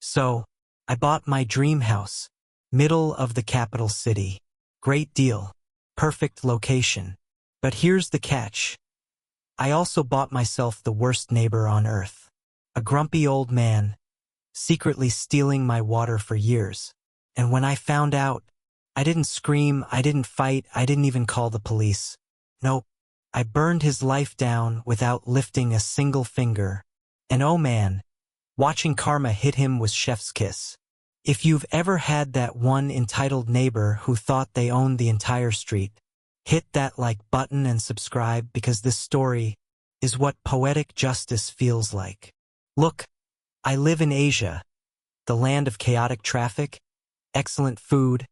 So, I bought my dream house. Middle of the capital city. Great deal. Perfect location. But here's the catch. I also bought myself the worst neighbor on earth. A grumpy old man, secretly stealing my water for years. And when I found out, I didn't scream, I didn't fight, I didn't even call the police. Nope. I burned his life down without lifting a single finger. And oh man, watching karma hit him was chef's kiss. If you've ever had that one entitled neighbor who thought they owned the entire street, hit that like button and subscribe because this story is what poetic justice feels like. Look, I live in Asia, the land of chaotic traffic, excellent food,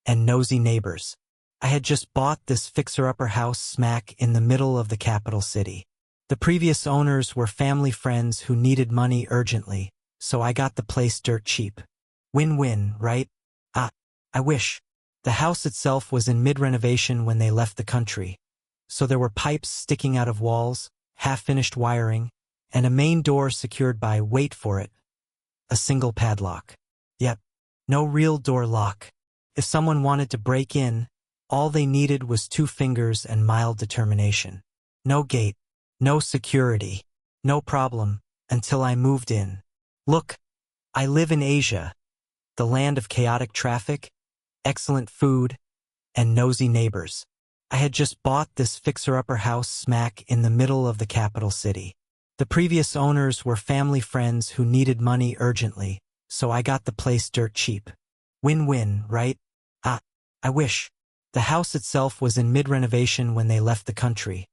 and nosy neighbors. I had just bought this fixer-upper house smack in the middle of the capital city. The previous owners were family friends who needed money urgently, so I got the place dirt cheap. Win-win, right? I wish. The house itself was in mid-renovation when they left the country, so there were pipes sticking out of walls, half-finished wiring, and a main door secured by, wait for it, a single padlock. Yep, no real door lock. If someone wanted to break in, all they needed was 2 fingers and mild determination. No gate, no security, no problem, until I moved in. Look, I live in Asia, the land of chaotic traffic, excellent food, and nosy neighbors. I had just bought this fixer-upper house smack in the middle of the capital city. The previous owners were family friends who needed money urgently, so I got the place dirt cheap. Win-win, right? I wish. The house itself was in mid-renovation when they left the country,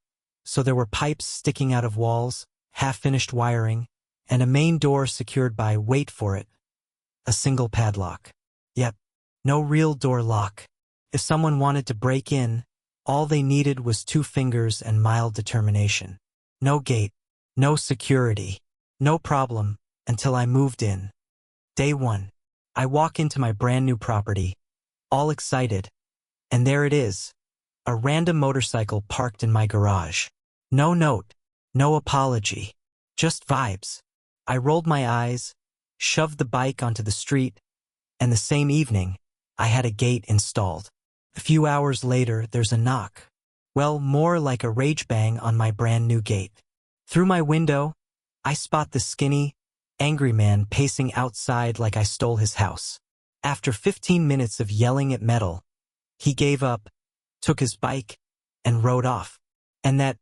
so there were pipes sticking out of walls, half-finished wiring, and a main door secured by, wait for it, a single padlock. Yep, no real door lock. If someone wanted to break in, all they needed was 2 fingers and mild determination. No gate, no security, no problem, until I moved in. Day 1. I walk into my brand new property, all excited, and there it is, a random motorcycle parked in my garage. No note, no apology, just vibes. I rolled my eyes, shoved the bike onto the street, and the same evening, I had a gate installed. A few hours later, there's a knock. Well, more like a rage bang on my brand new gate. Through my window, I spot the skinny, angry man pacing outside like I stole his house. After 15 minutes of yelling at metal, he gave up, took his bike, and rode off. And that,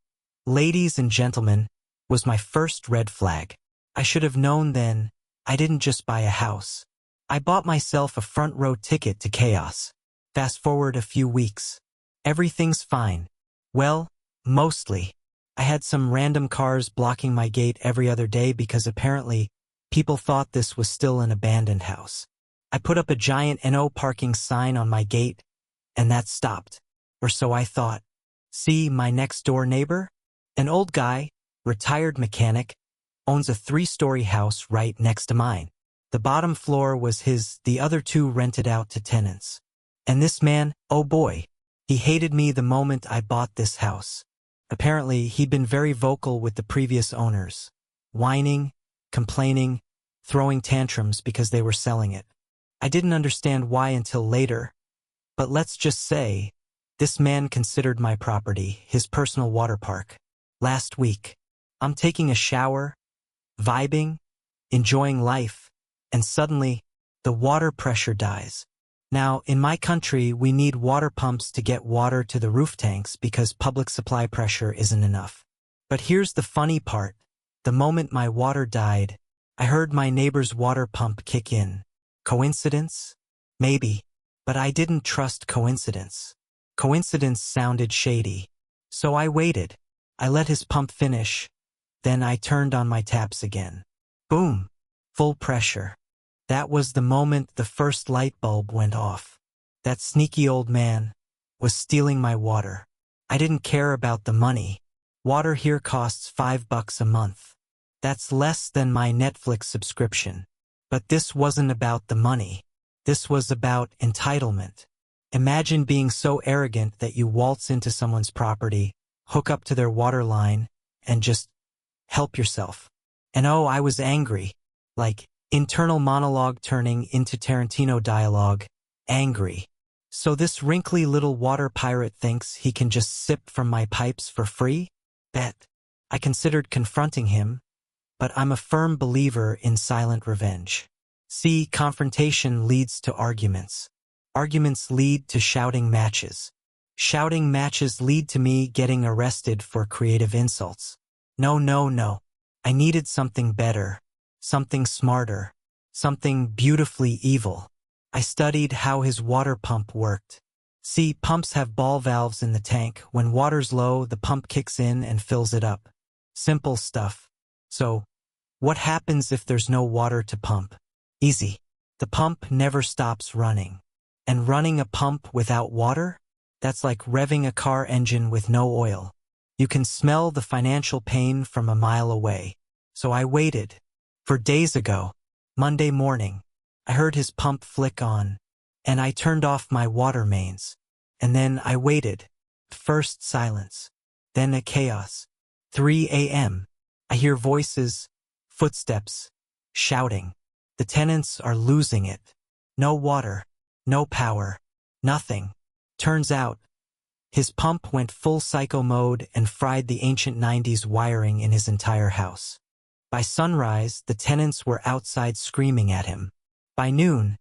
ladies and gentlemen, was my first red flag. I should have known then, I didn't just buy a house. I bought myself a front row ticket to chaos. Fast forward a few weeks. Everything's fine. Well, mostly. I had some random cars blocking my gate every other day because apparently people thought this was still an abandoned house. I put up a giant "No parking" sign on my gate, and that stopped. Or so I thought. See my next door neighbor? An old guy, retired mechanic, owns a 3-story house right next to mine. The bottom floor was his, the other 2 rented out to tenants. And this man, oh boy, he hated me the moment I bought this house. Apparently, he'd been very vocal with the previous owners, whining, complaining, throwing tantrums because they were selling it. I didn't understand why until later, but let's just say, this man considered my property his personal water park. Last week, I'm taking a shower, vibing, enjoying life, and suddenly, the water pressure dies. Now, in my country, we need water pumps to get water to the roof tanks because public supply pressure isn't enough. But here's the funny part. The moment my water died, I heard my neighbor's water pump kick in. Coincidence? Maybe. But I didn't trust coincidence. Coincidence sounded shady. So I waited. I let his pump finish. Then I turned on my taps again. Boom. Full pressure. That was the moment the first light bulb went off. That sneaky old man was stealing my water. I didn't care about the money. Water here costs $5 a month. That's less than my Netflix subscription. But this wasn't about the money. This was about entitlement. Imagine being so arrogant that you waltz into someone's property, hook up to their water line, and just help yourself. And oh, I was angry. Like, Internal monologue turning into Tarantino dialogue. Angry. So this wrinkly little water pirate thinks he can just sip from my pipes for free? Bet. I considered confronting him, but I'm a firm believer in silent revenge. See, confrontation leads to arguments. Arguments lead to shouting matches. Shouting matches lead to me getting arrested for creative insults. No, no, no. I needed something better, something smarter, something beautifully evil. I studied how his water pump worked. See, pumps have ball valves in the tank. When water's low, the pump kicks in and fills it up. Simple stuff. So, what happens if there's no water to pump? Easy. The pump never stops running. And running a pump without water? That's like revving a car engine with no oil. You can smell the financial pain from a mile away. So I waited. For days ago, Monday morning, I heard his pump flick on, and I turned off my water mains. And then I waited. First silence, then a chaos. 3 a.m. I hear voices, footsteps, shouting. The tenants are losing it. No water, no power, nothing. Turns out, his pump went full psycho mode and fried the ancient 90s wiring in his entire house. By sunrise, the tenants were outside screaming at him. By noon,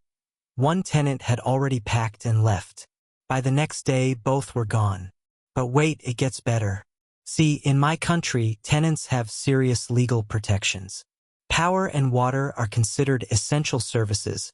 one tenant had already packed and left. By the next day, both were gone. But wait, it gets better. See, in my country, tenants have serious legal protections. Power and water are considered essential services,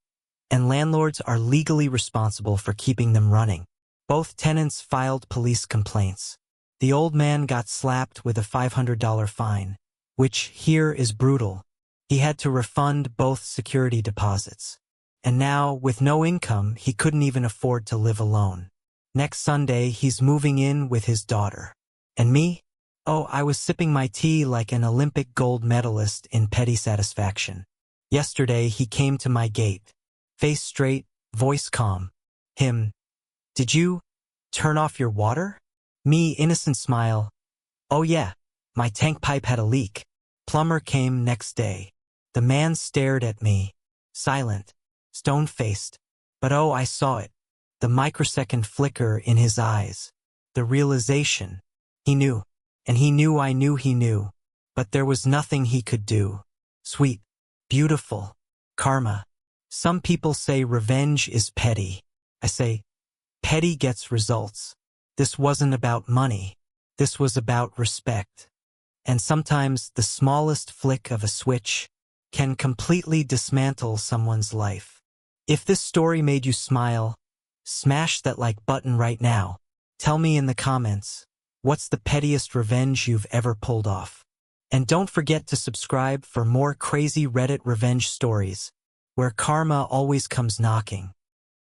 and landlords are legally responsible for keeping them running. Both tenants filed police complaints. The old man got slapped with a $500 fine, which here is brutal. He had to refund both security deposits. And now, with no income, he couldn't even afford to live alone. Next Sunday, he's moving in with his daughter. And me? Oh, I was sipping my tea like an Olympic gold medalist in petty satisfaction. Yesterday, he came to my gate. Face straight, voice calm. Him. Did you turn off your water? Me, innocent smile. Oh yeah, my tank pipe had a leak. Plumber came next day. The man stared at me, silent, stone-faced. But oh, I saw it. The microsecond flicker in his eyes. The realization. He knew. And he knew I knew he knew. But there was nothing he could do. Sweet. Beautiful. Karma. Some people say revenge is petty. I say, petty gets results. This wasn't about money. This was about respect. And sometimes the smallest flick of a switch can completely dismantle someone's life. If this story made you smile, smash that like button right now. Tell me in the comments, what's the pettiest revenge you've ever pulled off? And don't forget to subscribe for more crazy Reddit revenge stories, where karma always comes knocking.